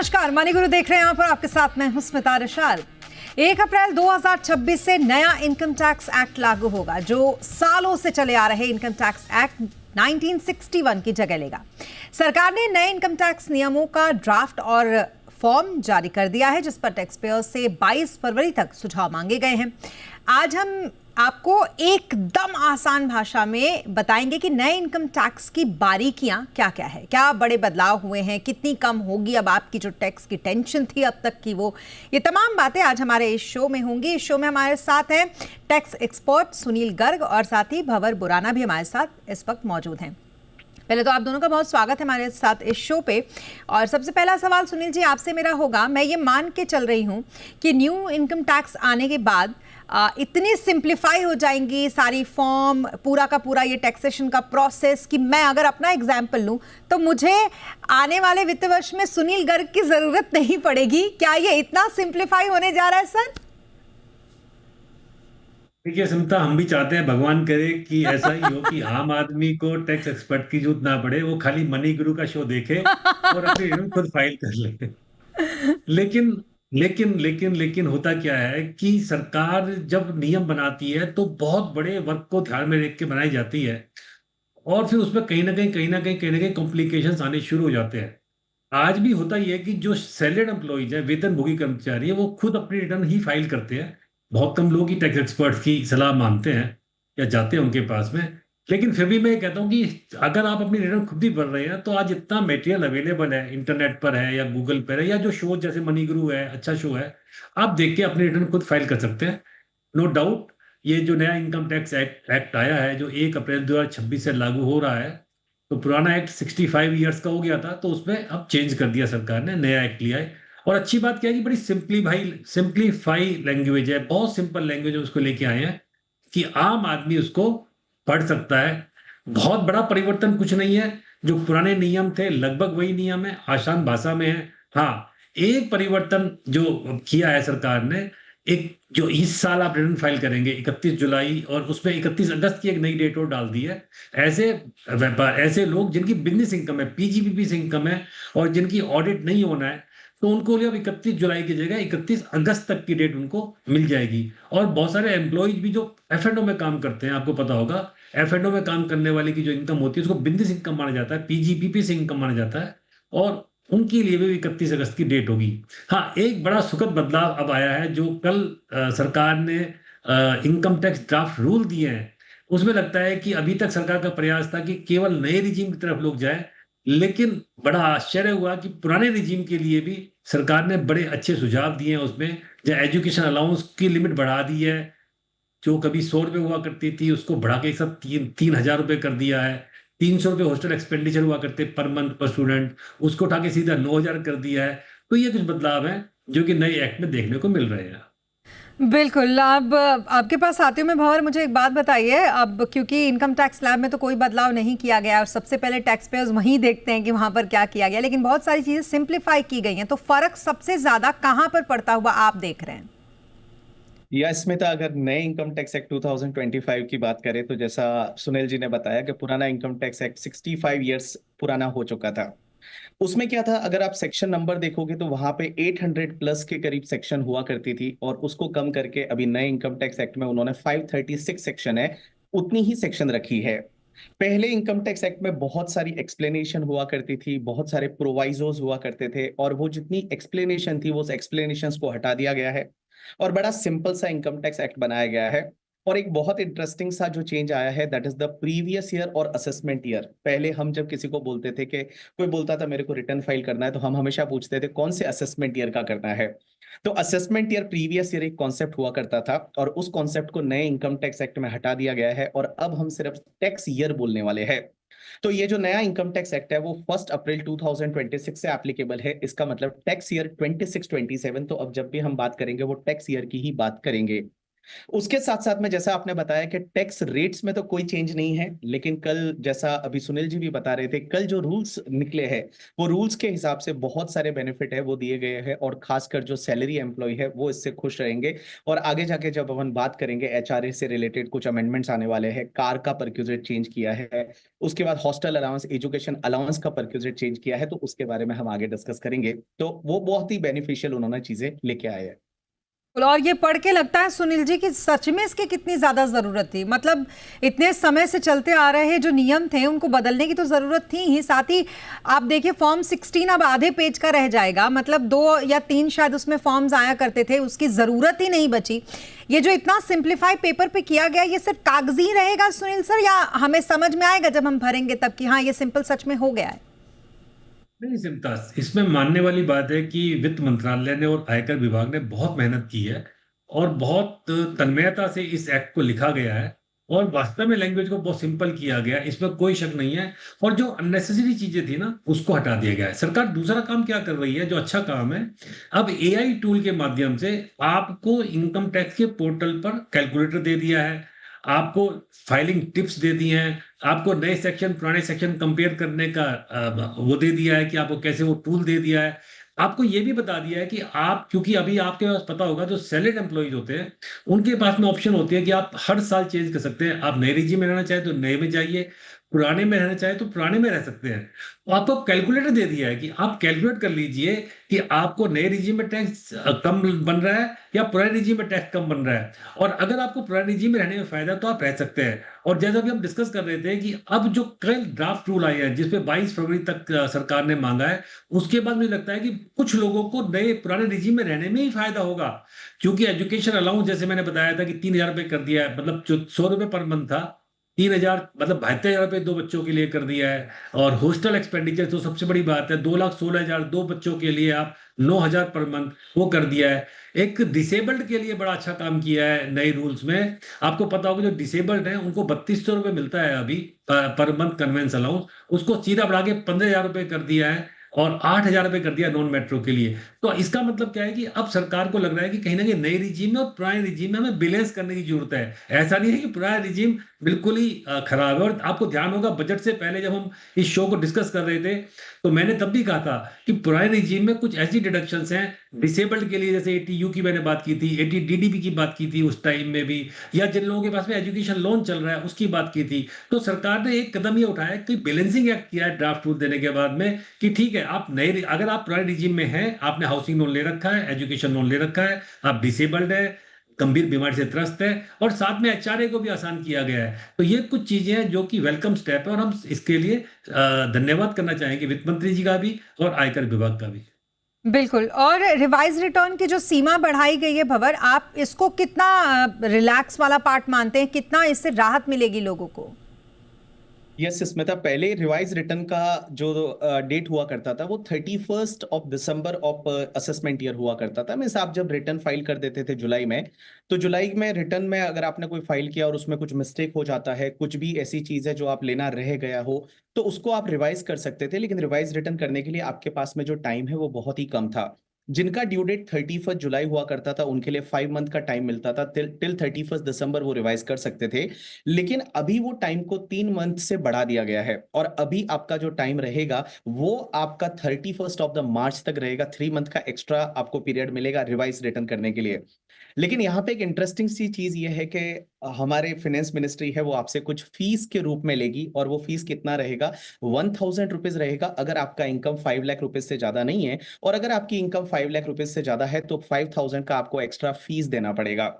नमस्कार, मनी गुरु देख रहे हैं यहाँ पर, आपके साथ मैं हूं स्मिता रशाल। 1 अप्रैल 2026 से नया इनकम टैक्स एक्ट लागू होगा, जो सालों से चले आ रहे इनकम टैक्स एक्ट 1961 की जगह लेगा। सरकार ने नए इनकम टैक्स नियमों का ड्राफ्ट और फॉर्म जारी कर दिया है, जिस पर टैक्स पेयर्स से 22 फरवरी तक सुझाव मांगे गए हैं। आज हम आपको एकदम आसान भाषा में बताएंगे कि नए इनकम टैक्स की बारीकियां क्या क्या है, क्या बड़े बदलाव हुए हैं, कितनी कम होगी अब आपकी जो टैक्स की टेंशन थी अब तक की वो। ये तमाम बातें आज हमारे इस शो में होंगी। इस शो में हमारे साथ हैं टैक्स एक्सपर्ट सुनील गर्ग और साथ ही भंवर बुराना भी हमारे साथ इस वक्त मौजूद हैं। पहले तो आप दोनों का बहुत स्वागत है हमारे साथ इस शो पे। और सबसे पहला सवाल सुनील जी आपसे मेरा होगा, मैं ये मान के चल रही हूँ कि न्यू इनकम टैक्स आने के बाद इतनी सिंप्लीफाई हो जाएंगी सारी फॉर्म, पूरा का पूरा ये टैक्सेशन का प्रोसेस, कि मैं अगर अपना एग्जाम्पल लूं तो मुझे आने वाले वित्त वर्ष में सुनील गर्ग की जरूरत नहीं पड़ेगी। क्या ये इतना सिंप्लीफाई होने जा रहा है सर? देखिए स्मिता, हम भी चाहते हैं, भगवान करे कि ऐसा ही हो कि आम आदमी को टैक्स एक्सपर्ट की जरूरत ना पड़े, वो खाली मनी गुरु का शो देखे और अपनी रिटर्न खुद फाइल कर ले। लेकिन लेकिन होता क्या है कि सरकार जब नियम बनाती है तो बहुत बड़े वर्क को ध्यान में रख के बनाई जाती है, और फिर उसमें कहीं ना कहीं कॉम्प्लिकेशंस आने शुरू हो जाते हैं। आज भी होता ही है कि जो सैलरीड एम्प्लॉइज है, वेतनभोगी कर्मचारी है, वो खुद अपनी रिटर्न ही फाइल करते हैं। बहुत कम लोग ही टैक्स एक्सपर्ट की सलाह मानते हैं या जाते हैं उनके पास में। लेकिन फिर भी मैं ये कहता हूँ कि अगर आप अपनी रिटर्न खुद ही भर रहे हैं तो आज इतना मटेरियल अवेलेबल है, इंटरनेट पर है या गूगल पर है, या जो शो जैसे मनी गुरु है, अच्छा शो है, आप देख के अपनी रिटर्न खुद फाइल कर सकते हैं। नो डाउट ये जो नया इनकम टैक्स एक्ट आया है, जो 1 अप्रैल 2026 से लागू हो रहा है, तो पुराना एक्ट 65 ईयर्स का हो गया था, तो उसमें अब चेंज कर दिया सरकार ने, नया एक्ट लिया है। और अच्छी बात क्या है कि बड़ी सिंप्लीफाई लैंग्वेज है, बहुत सिंपल लैंग्वेज उसको लेके आए हैं कि आम आदमी उसको पढ़ सकता है। बहुत बड़ा परिवर्तन कुछ नहीं है, जो पुराने नियम थे लगभग वही नियम है, आसान भाषा में है। हाँ, एक परिवर्तन जो किया है सरकार ने, एक जो इस साल आप रिटर्न फाइल करेंगे 31 जुलाई, और उसमें 31 अगस्त की एक नई डेट और डाल दी है। ऐसे व्यापार, ऐसे लोग जिनकी बिजनेस इनकम है, पीजीबीपी से इनकम है और जिनकी ऑडिट नहीं होना है, तो उनको लिए अब 31 जुलाई की जगह 31 अगस्त तक की डेट उनको मिल जाएगी। और बहुत सारे एम्प्लॉयज भी जो एफ में काम करते हैं, आपको पता होगा, एफ में काम करने वाले की जो इनकम होती है उसको बिजनेस इनकम माना जाता है, पीजीबीपी से इनकम माना जाता है, और उनके लिए भी 31 अगस्त की डेट होगी। हाँ, एक बड़ा सुखद बदलाव अब आया है, जो कल सरकार ने इनकम टैक्स ड्राफ्ट रूल दिए हैं, उसमें लगता है कि अभी तक सरकार का प्रयास था कि केवल नए रिजीम की तरफ लोग जाएं, लेकिन बड़ा आश्चर्य हुआ कि पुराने रिजीम के लिए भी सरकार ने बड़े अच्छे सुझाव दिए हैं उसमें। जो एजुकेशन अलाउंस की लिमिट बढ़ा दी है, जो कभी 100 रुपये हुआ करती थी उसको बढ़ा के एक साथ 3,000 रुपये कर दिया है। 300 रुपये हॉस्टल एक्सपेंडिचर हुआ करते पर मंथ पर स्टूडेंट, उसको उठा के सीधा 9,000 कर दिया है। तो ये कुछ बदलाव हैं जो कि नए एक्ट में देखने को मिल रहे हैं। बिल्कुल। अब आपके पास आती हूँ मैं भंवर, मुझे एक बात बताइए, अब क्योंकि इनकम टैक्स स्लैब में तो कोई बदलाव नहीं किया गया और सबसे पहले टैक्स पेयर्स वहीं देखते हैं कि वहां पर क्या किया गया, लेकिन बहुत सारी चीजें सिंप्लीफाई की गई हैं, तो फर्क सबसे ज्यादा कहां पर पड़ता हुआ आप देख रहे हैं? या स्मिता, अगर नए इनकम टैक्स एक्ट 2025 की बात करें तो जैसा सुनील जी ने बताया कि पुराना इनकम टैक्स एक्ट 65 ईयर्स पुराना हो चुका था। उसमें क्या था, अगर आप सेक्शन नंबर देखोगे तो वहां पे 800 प्लस के करीब सेक्शन हुआ करती थी, और उसको कम करके अभी नए इनकम टैक्स एक्ट में उन्होंने 536 सेक्शन है, उतनी ही सेक्शन रखी है। पहले इनकम टैक्स एक्ट में बहुत सारी एक्सप्लेनेशन हुआ करती थी, बहुत सारे प्रोवाइजोस हुआ करते थे, और वो जितनी एक्सप्लेनेशन थी वो एक्सप्लेनेशंस को हटा दिया गया है और बड़ा सिंपल सा इनकम टैक्स एक्ट बनाया गया है। और एक बहुत इंटरेस्टिंग सा जो चेंज आया है, that is the previous year और असेसमेंट ईयर। पहले हम जब किसी को बोलते थे कि कोई बोलता था मेरे को रिटर्न फाइल करना है, तो हम हमेशा पूछते थे कौन से असेसमेंट ईयर का करना है। तो असेसमेंट ईयर, प्रीवियस ईयर एक कॉन्सेप्ट हुआ करता था, और उस कॉन्सेप्ट को नए इनकम टैक्स एक्ट में हटा दिया गया है, और अब हम सिर्फ टैक्स ईयर बोलने वाले हैं। तो ये जो नया इनकम टैक्स एक्ट है वो 1 अप्रैल 2026 से एप्लीकेबल है। इसका मतलब टैक्स ईयर 26-27, तो अब जब भी हम बात करेंगे वो टैक्स ईयर की ही बात करेंगे। उसके साथ साथ में जैसा आपने बताया कि टैक्स रेट्स में तो कोई चेंज नहीं है, लेकिन कल जैसा अभी सुनील जी भी बता रहे थे, कल जो रूल्स निकले हैं वो रूल्स के हिसाब से बहुत सारे बेनिफिट है वो दिए गए हैं, और खासकर जो सैलरी एम्प्लॉय है वो इससे खुश रहेंगे। और आगे जाके जब अपन बात करेंगे एचआरए से रिलेटेड कुछ अमेंडमेंट्स आने वाले हैं, कार का परक्यूजेट चेंज किया है, उसके बाद हॉस्टल अलाउंस, एजुकेशन अलाउंस का परक्यूजेट चेंज किया है, तो उसके बारे में हम आगे डिस्कस करेंगे। तो वो बहुत ही बेनिफिशियल उन्होंने चीजें लेके आए हैं। और ये पढ़ के लगता है सुनील जी कि सच में इसकी कितनी ज्यादा जरूरत थी। मतलब इतने समय से चलते आ रहे जो नियम थे उनको बदलने की तो जरूरत थी ही, साथ ही आप देखिए फॉर्म 16 अब आधे पेज का रह जाएगा, मतलब 2 या 3 शायद उसमें फॉर्म्स आया करते थे, उसकी जरूरत ही नहीं बची। ये जो इतना सिंप्लीफाई पेपर पे किया गया, ये सिर्फ कागजी रहेगा सुनील सर, या हमें समझ में आएगा जब हम भरेंगे तब कि हाँ ये सिंपल सच में हो गया है? नहीं सिमता, इसमें मानने वाली बात है कि वित्त मंत्रालय ने और आयकर विभाग ने बहुत मेहनत की है और बहुत तन्मयता से इस एक्ट को लिखा गया है और वास्तव में लैंग्वेज को बहुत सिंपल किया गया है, इसमें कोई शक नहीं है। और जो अननेसेसरी चीजें थी ना उसको हटा दिया गया है। सरकार दूसरा काम क्या कर रही है जो अच्छा काम है, अब एआई टूल के माध्यम से आपको इनकम टैक्स के पोर्टल पर कैलकुलेटर दे दिया है, आपको फाइलिंग टिप्स दे दिए हैं, आपको नए सेक्शन पुराने सेक्शन कंपेयर करने का वो दे दिया है कि आपको कैसे वो टूल दे दिया है। आपको ये भी बता दिया है कि आप, क्योंकि अभी आपके पास पता होगा जो सैलरीड एम्प्लॉइज होते हैं उनके पास में ऑप्शन होती है कि आप हर साल चेंज कर सकते हैं। आप नए रिजीम में रहना चाहे तो नए में जाइए, पुराने में रहना चाहे तो पुराने में रह सकते हैं। तो आपको कैलकुलेटर दे दिया है कि आप कैलकुलेट कर लीजिए कि आपको नए रिजीम में टैक्स कम बन रहा है या पुराने रिजीम में टैक्स कम बन रहा है। और अगर आपको पुराने रिजीम में रहने में फायदा है तो आप रह सकते हैं। और जैसा भी हम डिस्कस कर रहे थे कि अब जो कल ड्राफ्ट रूल आए हैं जिसपे 22 फरवरी तक सरकार ने मांगा है, उसके बाद मुझे लगता है कि कुछ लोगों को नए पुराने रिजीम में रहने में ही फायदा होगा। क्योंकि एजुकेशन अलाउंस जैसे मैंने बताया था कि 3,000 रुपये कर दिया है, मतलब जो 100 रुपये पर मंथ था 3,000 मतलब 72,000 रुपये 2 बच्चों के लिए कर दिया है। और हॉस्टल एक्सपेंडिचर तो सबसे बड़ी बात है, 2,16,000 2 बच्चों के लिए आप 9,000 पर मंथ वो कर दिया है। एक डिसेबल्ड के लिए बड़ा अच्छा काम किया है नए रूल्स में। आपको पता होगा जो डिसेबल्ड है उनको 3,200 रुपये मिलता है अभी पर मंथ कन्वेंस अलाउंस, उसको सीधा बढ़ा के 15,000 रुपये कर दिया है और 8,000 रुपये कर दिया नॉन मेट्रो के लिए। तो इसका मतलब क्या है कि अब सरकार को लग रहा है कि कहीं ना कहीं नए रिजीम में और पुराने रिजीम में हमें बैलेंस करने की जरूरत है। ऐसा नहीं है कि पुराना रिजीम बिल्कुल ही खराब है। और आपको ध्यान होगा बजट से पहले जब हम इस शो को डिस्कस कर रहे थे तो मैंने तब भी कहा था कि पुराने रिजीम में कुछ ऐसी डिडक्शंस हैं डिसेबल्ड के लिए, जैसे एटीयू की मैंने बात की थी, एटी डीडीबी की बात की थी उस टाइम में भी, या जिन लोगों के पास में एजुकेशन लोन चल रहा है उसकी बात की थी। तो सरकार ने एक कदम ये उठाया कि बैलेंसिंग एक्ट किया है ड्राफ्ट रूल देने के बाद में कि ठीक है आप नए, अगर आप पुराने रिजीम में हैं, आपने हाउसिंग लोन ले रखा है, एजुकेशन लोन ले रखा है, आप डिसेबल्ड है, गंभीर बीमारी से त्रस्त है, और साथ में एचआरए को भी आसान किया गया है, तो ये कुछ चीजें हैं जो कि वेलकम स्टेप है और हम इसके लिए धन्यवाद करना चाहेंगे वित्त मंत्री जी का भी और आयकर विभाग का भी। बिल्कुल। और रिवाइज रिटर्न की जो सीमा बढ़ाई गई है भंवर, आप इसको कितना रिलैक्स वाला पार्ट मानते हैं, कितना इससे राहत मिलेगी लोगों को? यस स्मिता, पहले रिवाइज रिटर्न का जो डेट हुआ करता था वो 31 दिसंबर ऑफ असेसमेंट ईयर हुआ करता था। मीन्स आप जब रिटर्न फाइल कर देते थे जुलाई में, तो जुलाई में रिटर्न में अगर आपने कोई फाइल किया और उसमें कुछ मिस्टेक हो जाता है, कुछ भी ऐसी चीज है जो आप लेना रह गया हो, तो उसको आप रिवाइज कर सकते थे। लेकिन रिवाइज रिटर्न करने के लिए आपके पास में जो टाइम है वो बहुत ही कम था। जिनका ड्यू डेट 31 जुलाई हुआ करता था उनके लिए 5 मंथ का टाइम मिलता था, टिल 31 दिसंबर वो रिवाइज कर सकते थे। लेकिन अभी वो टाइम को 3 मंथ से बढ़ा दिया गया है, और अभी आपका जो टाइम रहेगा वो आपका 31 ऑफ द मार्च तक रहेगा। 3 मंथ का एक्स्ट्रा आपको पीरियड मिलेगा रिवाइज रिटर्न करने के लिए। लेकिन यहाँ पे एक इंटरेस्टिंग सी चीज ये है कि हमारे फाइनेंस मिनिस्ट्री है वो आपसे कुछ फीस के रूप में लेगी, और वो फीस कितना रहेगा, 1,000 रुपीज रहेगा अगर आपका इनकम 5 लाख रुपीज से ज्यादा नहीं है, और अगर आपकी इनकम 5 लाख रुपीज से ज्यादा है तो 5,000 का आपको एक्स्ट्रा फीस देना पड़ेगा।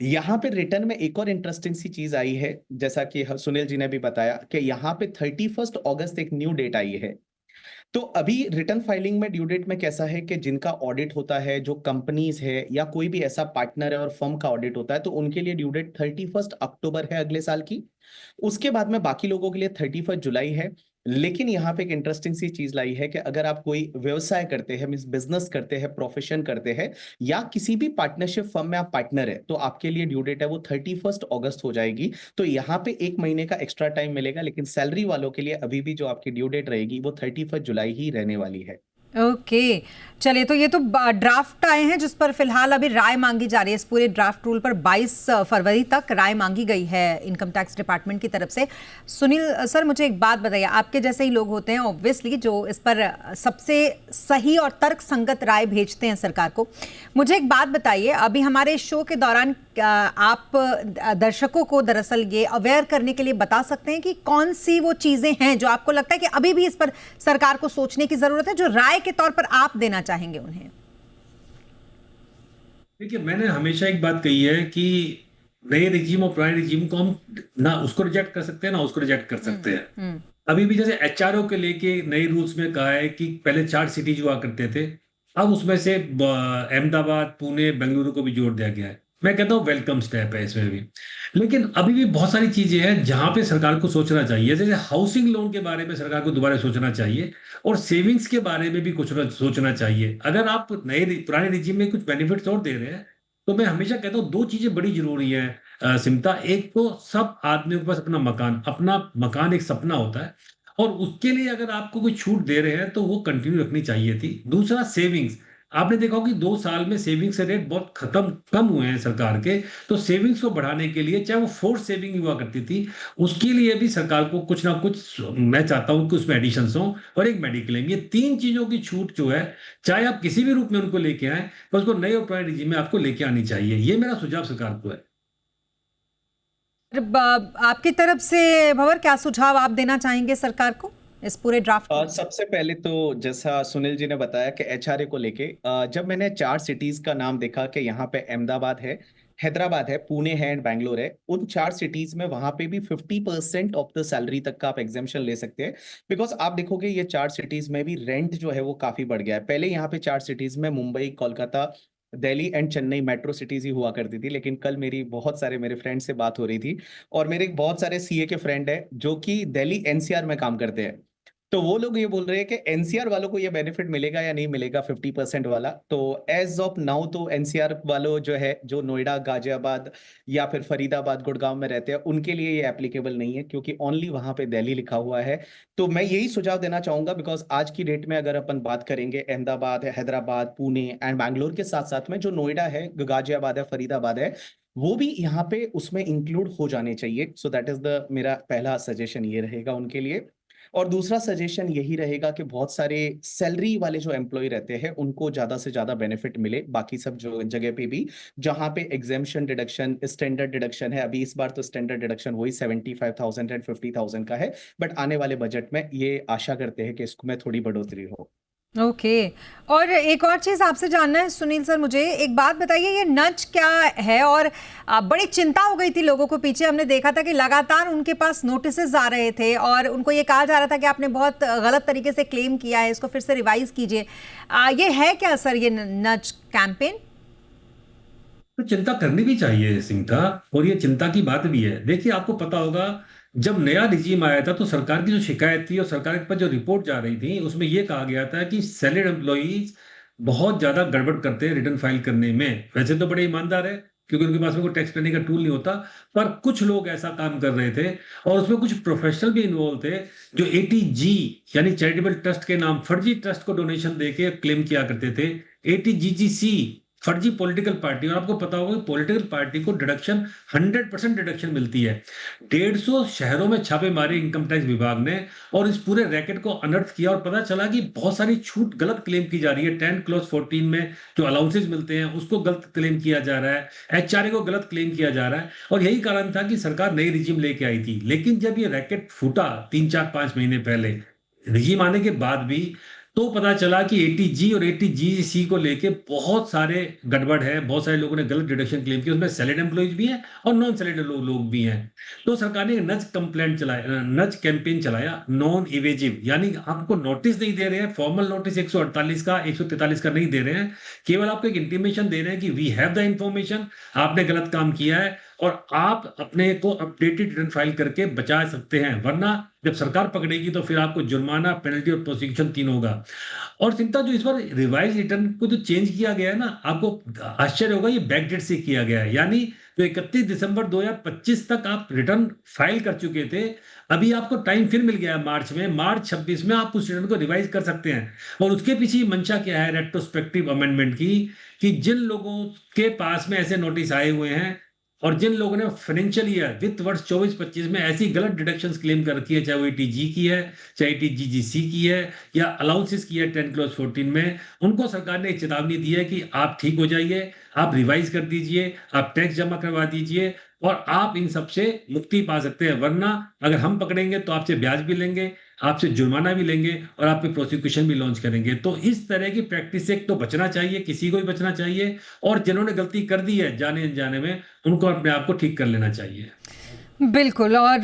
यहाँ पे रिटर्न में एक और इंटरेस्टिंग सी चीज आई है, जैसा कि सुनील जी ने भी बताया कि यहाँ पे 31 अगस्त एक न्यू डेट आई है। तो अभी रिटर्न फाइलिंग में ड्यू डेट में कैसा है कि जिनका ऑडिट होता है, जो कंपनीज है या कोई भी ऐसा पार्टनर है और फर्म का ऑडिट होता है, तो उनके लिए ड्यू डेट 31 अक्टूबर है अगले साल की। उसके बाद में बाकी लोगों के लिए 31 जुलाई है। लेकिन यहाँ पे एक इंटरेस्टिंग सी चीज लाई है कि अगर आप कोई व्यवसाय करते हैं, मीन्स बिजनेस करते हैं, प्रोफेशन करते हैं, या किसी भी पार्टनरशिप फर्म में आप पार्टनर है, तो आपके लिए ड्यू डेट है वो 31 अगस्त हो जाएगी। तो यहाँ पे 1 महीने का एक्स्ट्रा टाइम मिलेगा। लेकिन सैलरी वालों के लिए अभी भी जो आपकी ड्यू डेट रहेगी वो 31 जुलाई ही रहने वाली है। ओके, चलिए, तो ये तो ड्राफ्ट आए हैं जिस पर फिलहाल अभी राय मांगी जा रही है। इस पूरे ड्राफ्ट रूल पर 22 फरवरी तक राय मांगी गई है इनकम टैक्स डिपार्टमेंट की तरफ से। सुनील सर, मुझे एक बात बताइए, आपके जैसे ही लोग होते हैं ऑब्वियसली जो इस पर सबसे सही और तर्क संगत राय भेजते हैं सरकार को। मुझे एक बात बताइए, अभी हमारे शो के दौरान आप दर्शकों को दरअसल ये अवेयर करने के लिए बता सकते हैं कि कौन सी वो चीजें हैं जो आपको लगता है कि अभी भी इस पर सरकार को सोचने की जरूरत है, जो राय के तौर पर आप देना चाहेंगे उन्हें? देखिए, मैंने हमेशा एक बात कही है कि नए रिजीम और पुराने रिजीम को हम ना उसको रिजेक्ट कर सकते हैं ना उसको रिजेक्ट कर सकते हैं। हम्म। अभी भी जैसे एचआरओ के लेके नए रूल्स में कहा है कि पहले 4 सिटीज हुआ करते थे, अब उसमें से अहमदाबाद, पुणे, बेंगलुरु को भी जोड़ दिया गया है। मैं कहता हूँ वेलकम स्टेप है इसमें भी। लेकिन अभी भी बहुत सारी चीजें हैं जहां पे सरकार को सोचना चाहिए। जैसे हाउसिंग लोन के बारे में सरकार को दोबारा सोचना चाहिए, और सेविंग्स के बारे में भी कुछ सोचना चाहिए। अगर आप पुराने रिजीम में कुछ बेनिफिट्स और दे रहे हैं, तो मैं हमेशा कहता हूँ 2 चीजें बड़ी जरूरी है सिमता। एक तो सब आदमियों के पास अपना मकान एक सपना होता है, और उसके लिए अगर आपको कोई छूट दे रहे हैं तो वो कंटिन्यू रखनी चाहिए थी। दूसरा, सेविंग्स। आपने देखा होगा कि 2 साल में सेविंग्स के रेट बहुत कम हुए हैं सरकार के। तो सेविंग्स को बढ़ाने के लिए, चाहे वो फोर्स सेविंग हुआ करती थी, उसके लिए भी सरकार को कुछ ना कुछ, मैं चाहता हूं कि उसमें एडिशन हो। और एक मेडिक्लेम, ये 3 चीजों की छूट जो है, चाहे आप किसी भी रूप में उनको लेके आए, पर उसको नए और पुराने रिजीम में आपको लेके आनी चाहिए। ये मेरा सुझाव सरकार को है। आपकी तरफ से भंवर, क्या सुझाव आप देना चाहेंगे सरकार को इस पूरे ड्राफ्ट को? सबसे पहले तो जैसा सुनील जी ने बताया कि एचआरए को लेके जब मैंने 4 सिटीज का नाम देखा कि यहाँ पे अहमदाबाद है, हैदराबाद है, पुणे है एंड बैंगलोर है, उन 4 सिटीज में वहां पे भी 50% ऑफ द सैलरी तक का आप एग्जाम्पशन ले सकते हैं। बिकॉज आप देखोगे ये 4 सिटीज में भी रेंट जो है वो काफी बढ़ गया है। पहले यहाँ पे 4 सिटीज में Mumbai, Kolkata, Delhi and Chennai metro cities ही हुआ करती थी। लेकिन कल मेरी बहुत सारे मेरे फ्रेंड से बात हो रही थी, और मेरे बहुत सारे सीए के फ्रेंड है जो कि दिल्ली एनसीआर में काम करते हैं। तो वो लोग ये बोल रहे हैं कि एनसीआर वालों को ये बेनिफिट मिलेगा या नहीं मिलेगा 50% वाला। तो एज ऑफ नाउ तो एनसीआर वालों जो है, जो नोएडा, गाजियाबाद या फिर फरीदाबाद, गुड़गांव में रहते हैं, उनके लिए ये एप्लीकेबल नहीं है, क्योंकि ओनली वहां पे दिल्ली लिखा हुआ है। तो मैं यही सुझाव देना चाहूंगा, बिकॉज आज की डेट में अगर अपन बात करेंगे अहमदाबाद, हैदराबाद, पुणे एंड बैंगलोर के साथ साथ में जो नोएडा है, गाजियाबाद है, फरीदाबाद है, वो भी यहाँ पे उसमें इंक्लूड हो जाने चाहिए। सो दैट इज द मेरा पहला सजेशन ये रहेगा उनके लिए। और दूसरा सजेशन यही रहेगा कि बहुत सारे सैलरी वाले जो एम्प्लॉय रहते हैं उनको ज्यादा से ज्यादा बेनिफिट मिले, बाकी सब जो जगह पे भी जहां पे एग्जेम्पशन डिडक्शन, स्टैंडर्ड डिडक्शन है। अभी इस बार तो स्टैंडर्ड डिडक्शन वही 75,000 एंड 50,000 का है, बट आने वाले बजट में ये आशा करते हैं कि इसमें थोड़ी बढ़ोतरी हो। ओके, और एक और चीज़ आपसे जानना है सुनील सर, मुझे एक बात बताइए, ये नच क्या है? और बड़ी चिंता हो गई थी लोगों को, पीछे हमने देखा था कि लगातार उनके पास नोटिसेस आ रहे थे और उनको ये कहा जा रहा था कि आपने बहुत गलत तरीके से क्लेम किया है, इसको फिर से रिवाइज कीजिए। ये है क्या सर, ये नच कैंपेन? तो चिंता करनी भी चाहिए सिंघा, और ये चिंता की बात भी है। देखिए, आपको पता होगा जब नया रिजीम आया था तो सरकार की जो शिकायत थी और सरकार के पास जो रिपोर्ट जा रही थी, उसमें यह कहा गया था कि सैलरीड एम्प्लॉइज बहुत ज्यादा गड़बड़ करते हैं रिटर्न फाइल करने में। वैसे तो बड़े ईमानदार है, क्योंकि उनके पास में कोई टैक्स करने का टूल नहीं होता, पर कुछ लोग ऐसा काम कर रहे थे, और उसमें कुछ प्रोफेशनल भी इन्वॉल्व थे जो एटीजी यानी चैरिटेबल ट्रस्ट के नाम फर्जी ट्रस्ट को डोनेशन देके क्लेम किया करते थे। एटीजीजीसी फर्जी पॉलिटिकल पार्टी, और आपको पता होगा कि पॉलिटिकल पार्टी को डिडक्शन 100% डिडक्शन मिलती है। 150 शहरों में छापे मारे इनकम टैक्स विभाग ने, और इस पूरे रैकेट को अनर्थ किया, और पता चला कि बहुत सारी छूट गलत क्लेम की जा रही है। 10 क्लॉज 14 में जो अलाउंसेज मिलते हैं उसको गलत क्लेम किया जा रहा है, एचआरए को गलत क्लेम किया जा रहा है। और यही कारण था कि सरकार नई रिजीम लेके आई थी। लेकिन जब ये रैकेट फूटा 3, 4, 5 महीने पहले, रिजीम आने के बाद भी, तो पता चला कि एटीजी और एटीजीसी को लेके बहुत सारे गड़बड़ है, बहुत सारे लोगों ने गलत डिडक्शन क्लेम किया। उसमें सैलरीड एम्प्लॉइज भी हैं और नॉन सैलरीड लोग भी हैं। तो सरकार ने नज कंप्लेंट चलाया, नज कैंपेन चलाया, नॉन इवेजिव, यानी आपको नोटिस नहीं दे रहे हैं, फॉर्मल नोटिस 148 का, 143 का नहीं दे रहे हैं, केवल आपको एक इंटीमेशन दे रहे हैं कि वी हैव द इंफॉर्मेशन, आपने गलत काम किया है और आप अपने को अपडेटेड रिटर्न फाइल करके बचा सकते हैं, वरना जब सरकार पकड़ेगी तो फिर आपको जुर्माना, पेनल्टी और प्रोसिक्यूशन 3 होगा। और चिंता, जो इस बार रिवाइज रिटर्न को जो चेंज किया गया है ना, आपको आश्चर्य होगा, ये बैकडेट से किया गया है। यानी तो 31 दिसंबर 2025 तक आप रिटर्न फाइल कर चुके थे। अभी आपको टाइम फिर मिल गया है मार्च में, मार्च 26 में आप उस रिटर्न को रिवाइज कर सकते हैं। और उसके पीछे मंशा क्या है रेट्रोस्पेक्टिव अमेंडमेंट की, कि जिन लोगों के पास में ऐसे नोटिस आए हुए हैं और जिन लोगों ने फाइनेंशियल ईयर वित्त वर्ष 24-25 में ऐसी गलत डिडक्शंस क्लेम कर रखी है, चाहे वो ईटीजी की है, चाहे ईटीजीजीसी की है, या अलाउंसेस की है 10 क्लॉज 14 में, उनको सरकार ने एक चेतावनी दी है कि आप ठीक हो जाइए, आप रिवाइज कर दीजिए, आप टैक्स जमा करवा दीजिए और आप इन सबसे मुक्ति पा सकते हैं। वरना अगर हम पकड़ेंगे तो आपसे ब्याज भी लेंगे, आपसे जुर्माना भी लेंगे और आप पे प्रोसिक्यूशन भी लॉन्च करेंगे। तो इस तरह की प्रैक्टिस से एक तो बचना चाहिए, किसी को भी बचना चाहिए, और जिन्होंने गलती कर दी है जाने अनजाने में, उनको अपने आप को ठीक कर लेना चाहिए। बिल्कुल। और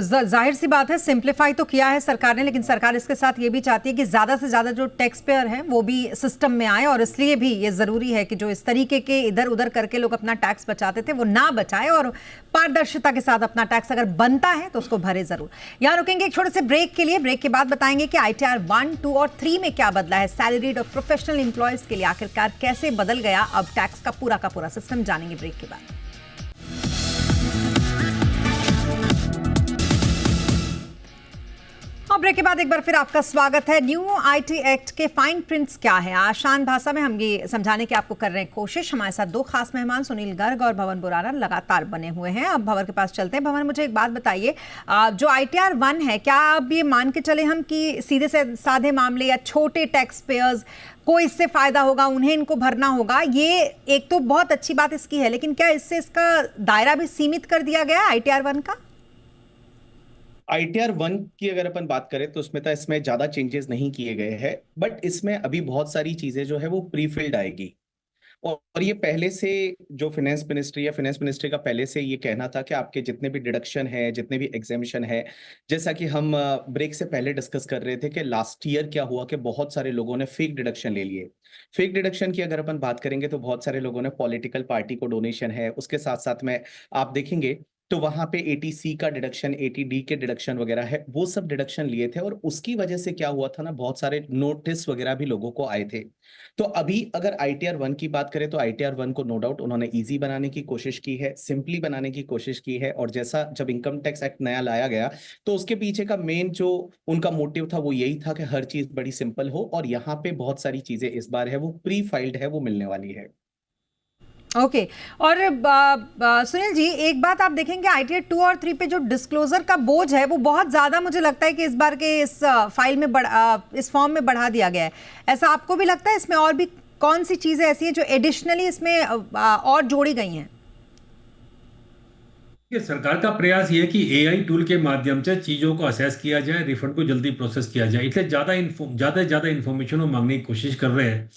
जाहिर सी बात है, सिंप्लीफाई तो किया है सरकार ने, लेकिन सरकार इसके साथ ये भी चाहती है कि ज़्यादा से ज़्यादा जो टैक्स पेयर हैं वो भी सिस्टम में आए, और इसलिए भी ये ज़रूरी है कि जो इस तरीके के इधर उधर करके लोग अपना टैक्स बचाते थे वो ना बचाए, और पारदर्शिता के साथ अपना टैक्स अगर बनता है तो उसको भरे ज़रूर। यहाँ रुकेंगे एक छोटे से ब्रेक के लिए। ब्रेक के बाद बताएंगे कि ITR 1, 2 और 3 में क्या बदला है, सैलरीड और प्रोफेशनल एम्प्लॉयज़ के लिए आखिरकार कैसे बदल गया अब टैक्स का पूरा सिस्टम, जानेंगे ब्रेक के बाद। और ब्रेक के बाद एक बार फिर आपका स्वागत है। न्यू IT एक्ट के फाइन प्रिंट्स क्या है, आसान भाषा में हम ये समझाने की आपको कर रहे हैं कोशिश। हमारे साथ दो खास मेहमान सुनील गर्ग और भवन बुराना लगातार बने हुए हैं। अब भवन के पास चलते हैं। भवन, मुझे एक बात बताइए, जो ITR 1 है, क्या अब ये मान के चले हम कि सीधे से साधे मामले या छोटे टैक्स पेयर्स को इससे फायदा होगा, उन्हें इनको भरना होगा? ये एक तो बहुत अच्छी बात इसकी है, लेकिन क्या इससे इसका दायरा भी सीमित कर दिया गया है ITR 1 का? ITR 1 की अगर अपन बात करें तो इसमें ज्यादा चेंजेस नहीं किए गए हैं, बट इसमें अभी बहुत सारी चीजें जो है वो प्री फिल्ड आएगी। और ये पहले से जो फाइनेंस मिनिस्ट्री का पहले से ये कहना था कि आपके जितने भी डिडक्शन है, जितने भी एग्जेम्पशन है, जैसा कि हम ब्रेक से पहले डिस्कस कर रहे थे कि लास्ट ईयर क्या हुआ कि बहुत सारे लोगों ने फेक डिडक्शन ले लिए। फेक डिडक्शन की अगर अपन बात करेंगे तो बहुत सारे लोगों ने पॉलिटिकल पार्टी को डोनेशन है, उसके साथ साथ में आप देखेंगे तो वहां पे 80C का डिडक्शन, 80D के डिडक्शन वगैरह है, वो सब डिडक्शन लिए थे। और उसकी वजह से क्या हुआ था ना, बहुत सारे नोटिस वगैरह भी लोगों को आए थे। तो अभी अगर ITR 1 की बात करें तो ITR 1 को नो डाउट उन्होंने इजी बनाने की कोशिश की है, सिंपली बनाने की कोशिश की है। और जैसा जब इनकम टैक्स एक्ट नया लाया गया तो उसके पीछे का मेन जो उनका मोटिव था वो यही था कि हर चीज बड़ी सिंपल हो, और यहाँ पे बहुत सारी चीजें इस बार है वो प्री फाइल्ड है, वो मिलने वाली है। ओके। और सुनील जी, एक बात आप देखेंगे, ITR 2 और 3 पे जो डिस्क्लोजर का बोझ है वो बहुत ज्यादा मुझे लगता है कि इस बार के इस फाइल में इस फॉर्म में बढ़ा दिया गया है। ऐसा आपको भी लगता है? इसमें और भी कौन सी चीजें ऐसी हैं जो एडिशनली इसमें और जोड़ी गई हैं? ये सरकार का प्रयास ये है कि AI टूल के माध्यम से चीजों को असेस किया जाए, रिफंड को जल्दी प्रोसेस किया जाए, इसलिए ज्यादा इन्फॉर्मेशन वो मांगने की कोशिश कर रहे हैं।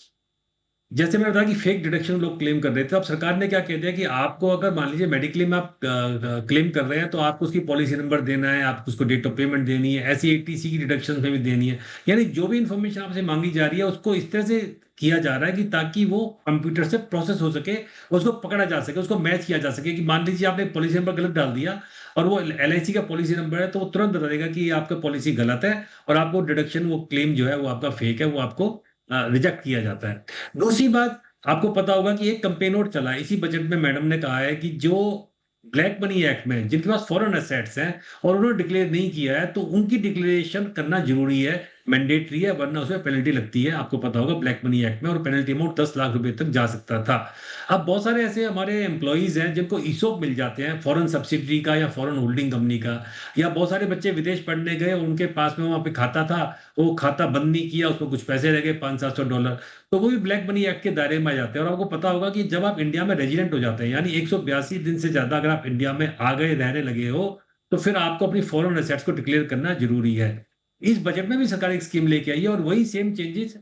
जैसे मैंने बताया कि फेक डिडक्शन लोग क्लेम कर रहे थे, अब सरकार ने क्या कह दिया कि आपको अगर मान लीजिए मेडिक्लेम में आप क्लेम कर रहे हैं तो आपको उसकी पॉलिसी नंबर देना है, आपको उसको डेट ऑफ पेमेंट देनी है, ऐसी 80C की डिडक्शन में भी देनी है। यानी जो भी इंफॉर्मेशन आपसे मांगी जा रही है उसको इस तरह से किया जा रहा है कि ताकि वो कंप्यूटर से प्रोसेस हो सके, उसको पकड़ा जा सके, उसको मैच किया जा सके। कि मान लीजिए आपने पॉलिसी नंबर गलत डाल दिया और वो LIC का पॉलिसी नंबर है, तो वो तुरंत बता देगा कि ये आपका पॉलिसी गलत है और आपको डिडक्शन, वो क्लेम जो है वो आपका फेक है, वो आपको रिजेक्ट किया जाता है। दूसरी बात, आपको पता होगा कि एक कंपेन नोट चला है इसी बजट में, मैडम ने कहा है कि जो ब्लैक मनी एक्ट में जिनके पास फॉरेन एसेट्स हैं और उन्होंने डिक्लेयर नहीं किया है तो उनकी डिक्लेरेशन करना जरूरी है, मैंडेटरी है, वरना उसमें पेनल्टी लगती है। आपको पता होगा ब्लैक मनी एक्ट में, और पेनल्टी अमाउंट 10 लाख रुपए तक जा सकता था। अब बहुत सारे ऐसे हमारे एम्प्लॉइज हैं जिनको ESOP मिल जाते हैं, फॉरेन सब्सिडरी का या फॉरेन होल्डिंग कंपनी का, या बहुत सारे बच्चे विदेश पढ़ने गए, उनके पास में वहां पे खाता था, वो खाता बंद नहीं किया, उसमें कुछ पैसे रह गए $500-700, तो वो भी ब्लैक मनी एक्ट के दायरे में आ जाते हैं। और आपको पता होगा कि जब आप इंडिया में रेजिडेंट हो जाते हैं, यानी 182 दिन से ज्यादा अगर आप इंडिया में आ गए, रहने लगे हो, तो फिर आपको अपनी फॉरेन एसेट्स को डिक्लेयर करना जरूरी है। इस बजट में भी सरकार एक स्कीम लेके आई है और वही सेम चेंजेस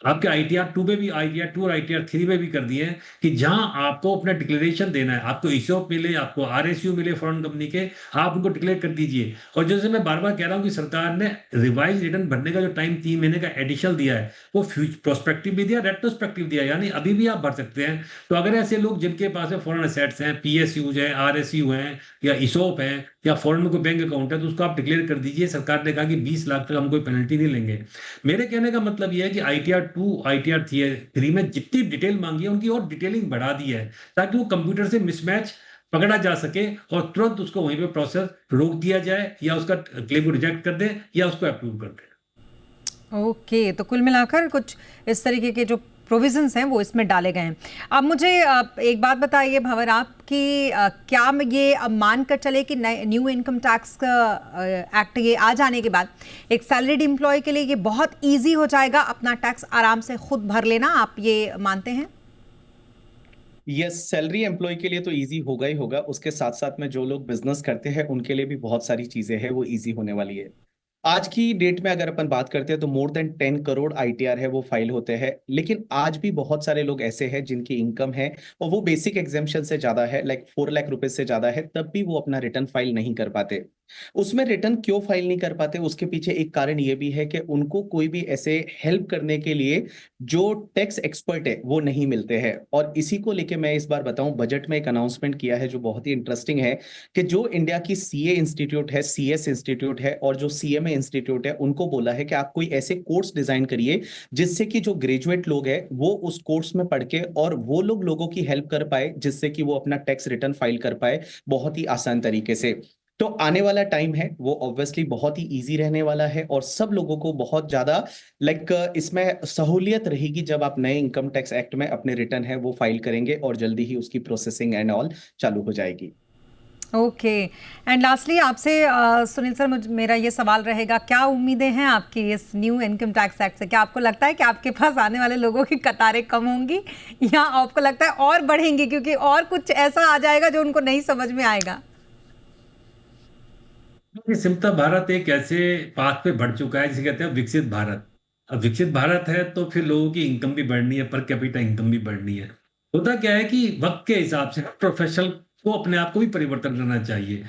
आपके ITR 2 में भी, ITR 2 और ITR 3 में भी कर दिए हैं कि जहां आपको अपना डिक्लेरेशन देना है, आपको ESOP मिले, आपको RSU मिले फॉरेन कंपनी के, आप उनको डिक्लेयर कर दीजिए। और जैसे मैं बार बार कह रहा हूं कि सरकार ने रिवाइज रिटर्न भरने का जो टाइम 3 महीने का एडिशनल दिया है, वो प्रोस्पेक्टिव भी दिया, रेट्रोस्पेक्टिव दिया, यानी अभी भी आप भर सकते हैं। तो अगर ऐसे लोग जिनके पास में फॉरेन एसेट्स हैं, PSUs हैं, RSU हैं या ESOP हैं, या फॉरेन में कोई बैंक अकाउंट है, तो उसको आप डिक्लेयर कर दीजिए। सरकार ने कहा कि 20 लाख तक हम कोई पेनल्टी नहीं लेंगे। मेरे कहने का मतलब यह है कि ITR 2 ITR 3 में जितनी डिटेल मांगी है उनकी और डिटेलिंग बढ़ा दी है, ताकि वो कंप्यूटर से मिसमैच पकड़ा जा सके और तुरंत उसको वहीं पे प्रोसेस रोक दिया जाए, या उसका क्लेम को रिजेक्ट कर दे या उसको अप्रूव कर दे। ओके, तो कुल मिलाकर कुछ इस तरीके के जो प्रोविजंस हैं वो इसमें डाले गए हैं। अब मुझे एक बात बताइए भंवर, आप कि क्या ये अब मान कर चले कि न्यू इनकम टैक्स का एक्ट ये आ जाने के बाद एक सैलरीड एम्प्लॉय के लिए ये बहुत इजी हो जाएगा, अपना टैक्स आराम से खुद भर लेना, आप ये मानते हैं? यस, सैलरी एम्प्लॉय के लिए तो इजी होगा ही होगा, उसके साथ साथ में जो लोग बिजनेस करते हैं उनके लिए भी बहुत सारी चीजें हैं वो इजी होने वाली है। आज की डेट में अगर अपन बात करते हैं तो मोर देन 10 करोड़ आईटीआर है वो फाइल होते हैं, लेकिन आज भी बहुत सारे लोग ऐसे हैं जिनकी इनकम है और वो बेसिक एग्जेम्पशन से ज्यादा है, लाइक 4 लाख रुपए से ज्यादा है, तब भी वो अपना रिटर्न फाइल नहीं कर पाते। उसमें रिटर्न क्यों फाइल नहीं कर पाते, उसके पीछे एक कारण ये भी है कि उनको कोई भी ऐसे हेल्प करने के लिए जो टैक्स एक्सपर्ट है वो नहीं मिलते हैं। और इसी को लेके मैं इस बार बताऊं, बजट में एक अनाउंसमेंट किया है जो बहुत ही इंटरेस्टिंग है कि जो इंडिया की सीए इंस्टीट्यूट है, सीएस इंस्टीट्यूट है और जो सीएमए इंस्टीट्यूट है, उनको बोला है कि आप कोई ऐसे कोर्स डिजाइन करिए जिससे कि जो ग्रेजुएट लोग हैं वो उस कोर्स में पढ़ के और वो लोग लोगों की हेल्प कर पाए, जिससे कि वो अपना टैक्स रिटर्न फाइल कर पाए बहुत ही आसान तरीके से। तो आने वाला टाइम है वो ऑब्वियसली बहुत ही इजी रहने वाला है और सब लोगों को बहुत ज्यादा लाइक इसमें सहूलियत रहेगी जब आप नए इनकम टैक्स एक्ट में अपने रिटर्न है वो फाइल करेंगे और जल्दी ही उसकी प्रोसेसिंग एंड ऑल चालू हो जाएगी। ओके, एंड लास्टली आपसे सुनील सर, मेरा ये सवाल रहेगा, क्या उम्मीदें हैं आपकी इस न्यू इनकम टैक्स एक्ट से? क्या आपको लगता है कि आपके पास आने वाले लोगों की कतारें कम होंगी, या आपको लगता है और बढ़ेंगी क्योंकि और कुछ ऐसा आ जाएगा जो उनको नहीं समझ में आएगा? सिमटा भारत एक ऐसे पाथ पे बढ़ चुका है जिसे कहते हैं विकसित भारत। अब विकसित भारत है तो फिर लोगों की इनकम भी बढ़नी है, पर कैपिटा इनकम भी बढ़नी है। होता क्या है कि वक्त के हिसाब से प्रोफेशनल को अपने आप को भी परिवर्तन करना चाहिए।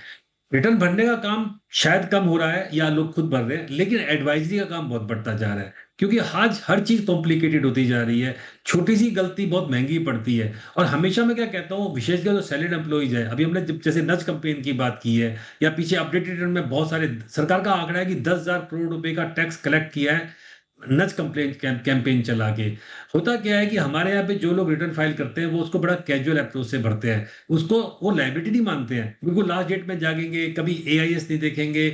रिटर्न भरने का काम शायद कम हो रहा है या लोग खुद भर रहे हैं, लेकिन एडवाइजरी का काम बहुत बढ़ता जा रहा है, क्योंकि आज हर चीज कॉम्प्लिकेटेड होती जा रही है। छोटी सी गलती बहुत महंगी पड़ती है। और हमेशा मैं क्या कहता हूँ, विशेषकर जो सैलरीड एम्प्लॉइज है, अभी हमने जैसे नज कंपेन की बात की है, या पीछे अपडेटेड रिटर्न में बहुत सारे, सरकार का आंकड़ा है कि 10,000 करोड़ रुपए का टैक्स कलेक्ट किया है नज कंप्लेन कैंपेन चला के। होता क्या है कि हमारे यहाँ पे जो लोग रिटर्न फाइल करते हैं वो उसको बड़ा कैजुअल अप्रोच से भरते हैं, उसको वो लायबिलिटी नहीं मानते हैं, बिल्कुल लास्ट डेट में जागेंगे, कभी एआईएस नहीं देखेंगे,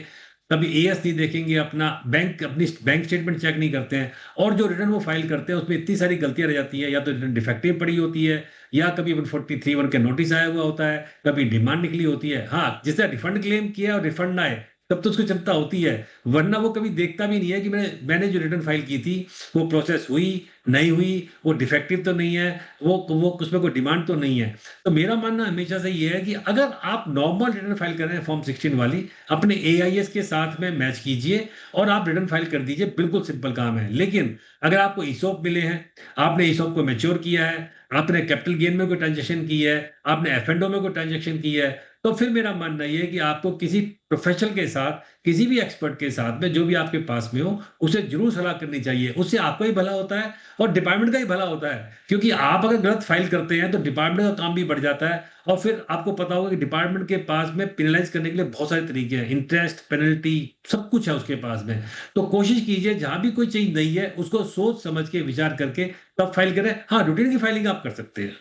कभी एएस नहीं देखेंगे, अपना अपनी बैंक स्टेटमेंट चेक नहीं करते हैं, और जो रिटर्न वो फाइल करते हैं उसमें इतनी सारी गलतियां रह जाती है, या तो रिटर्न डिफेक्टिव पड़ी होती है, या कभी 143(1) का नोटिस आया हुआ होता है, कभी डिमांड निकली होती है। हाँ, जिसने रिफंड क्लेम किया और रिफंड ना आए तब तो उसको चिंता होती है, वरना वो कभी देखता भी नहीं है कि मैंने जो रिटर्न फाइल की थी वो प्रोसेस हुई नहीं हुई, वो डिफेक्टिव तो नहीं है, वो उसमें कोई डिमांड तो नहीं है। तो मेरा मानना हमेशा से ये है कि अगर आप नॉर्मल रिटर्न फाइल कर रहे हैं फॉर्म 16 वाली, अपने एआईएस के साथ में मैच कीजिए और आप रिटर्न फाइल कर दीजिए, बिल्कुल सिंपल काम है। लेकिन अगर आपको ईसॉप मिले हैं, आपने ईसॉप को मैच्योर किया है, आपने कैपिटल गेन में कोई ट्रांजेक्शन की है, आपने एफ&ओ में कोई ट्रांजेक्शन की है, तो फिर मेरा मानना यह है कि आपको किसी प्रोफेशनल के साथ, किसी भी एक्सपर्ट के साथ में, जो भी आपके पास में हो, उसे जरूर सलाह करनी चाहिए। उससे आपका ही भला होता है और डिपार्टमेंट का ही भला होता है, क्योंकि आप अगर गलत फाइल करते हैं तो डिपार्टमेंट का काम भी बढ़ जाता है, और फिर आपको पता होगा कि डिपार्टमेंट के पास में पेनलाइज करने के लिए बहुत सारे तरीके हैं, इंटरेस्ट, पेनल्टी, सब कुछ है उसके पास में। तो कोशिश कीजिए जहां भी कोई चीज नहीं है उसको सोच समझ के विचार करके तब फाइल करें। हाँ, रूटीन की फाइलिंग आप कर सकते हैं।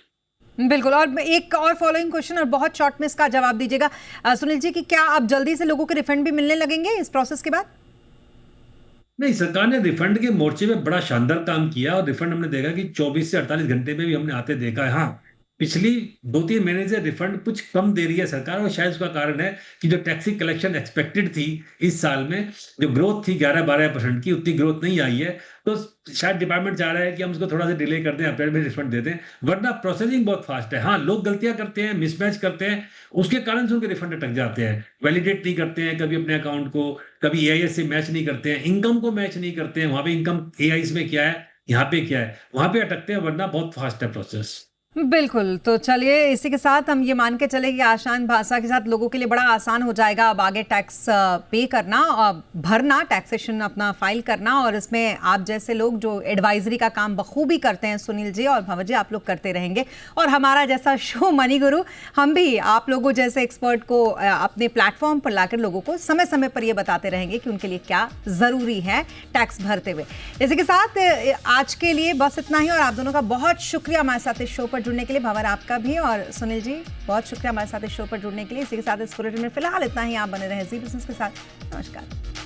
बिल्कुल। और एक और फॉलोइंग क्वेश्चन, और बहुत शॉर्ट में इसका जवाब दीजिएगा सुनील जी, कि क्या अब जल्दी से लोगों के रिफंड भी मिलने लगेंगे इस प्रोसेस के बाद? नहीं, सरकार ने रिफंड के मोर्चे में बड़ा शानदार काम किया, और रिफंड हमने देखा कि 24 से 48 घंटे में भी हमने आते देखा है। हाँ, पिछली 2-3 महीने से रिफंड कुछ कम दे रही है सरकार, और शायद उसका कारण है कि जो टैक्सी कलेक्शन एक्सपेक्टेड थी इस साल में, जो ग्रोथ थी 11-12% की, उतनी ग्रोथ नहीं आई है। तो शायद डिपार्टमेंट चाह रहा है कि हम उसको थोड़ा सा डिले कर दें, अप्रैल में रिफंड दे दें, वरना प्रोसेसिंग बहुत फास्ट है। हाँ, लोग गलतियां करते हैं, मिसमैच करते हैं, उसके कारण से उनके रिफंड अटक जाते हैं, वैलिडेट नहीं करते हैं कभी अपने अकाउंट को, कभी एआईएस से मैच नहीं करते हैं, इनकम को मैच नहीं करते हैं, वहां पे इनकम एआईएस में क्या है, यहाँ पे क्या है, वहां पे अटकते हैं, वरना बहुत फास्ट है प्रोसेस। बिल्कुल। तो चलिए इसी के साथ हम ये मान के चले कि आसान भाषा के साथ लोगों के लिए बड़ा आसान हो जाएगा अब आगे टैक्स पे करना और भरना, टैक्सेशन अपना फाइल करना। और इसमें आप जैसे लोग जो एडवाइजरी का काम बखूबी करते हैं, सुनील जी और भंवर जी, आप लोग करते रहेंगे। और हमारा जैसा शो मनी गुरु, हम भी आप लोगों जैसे एक्सपर्ट को अपने प्लेटफॉर्म पर लाकर लोगों को समय समय पर ये बताते रहेंगे कि उनके लिए क्या ज़रूरी है टैक्स भरते हुए। इसी के साथ आज के लिए बस इतना ही। और आप दोनों का बहुत शुक्रिया हमारे साथ इस शो पर जुड़ने के लिए। भंवर आपका भी, और सुनील जी बहुत शुक्रिया हमारे साथ इस शो पर जुड़ने के लिए। इसी के साथ इस बुलेटिन में फिलहाल इतना ही। आप बने रहे जी बिजनेस के साथ। नमस्कार।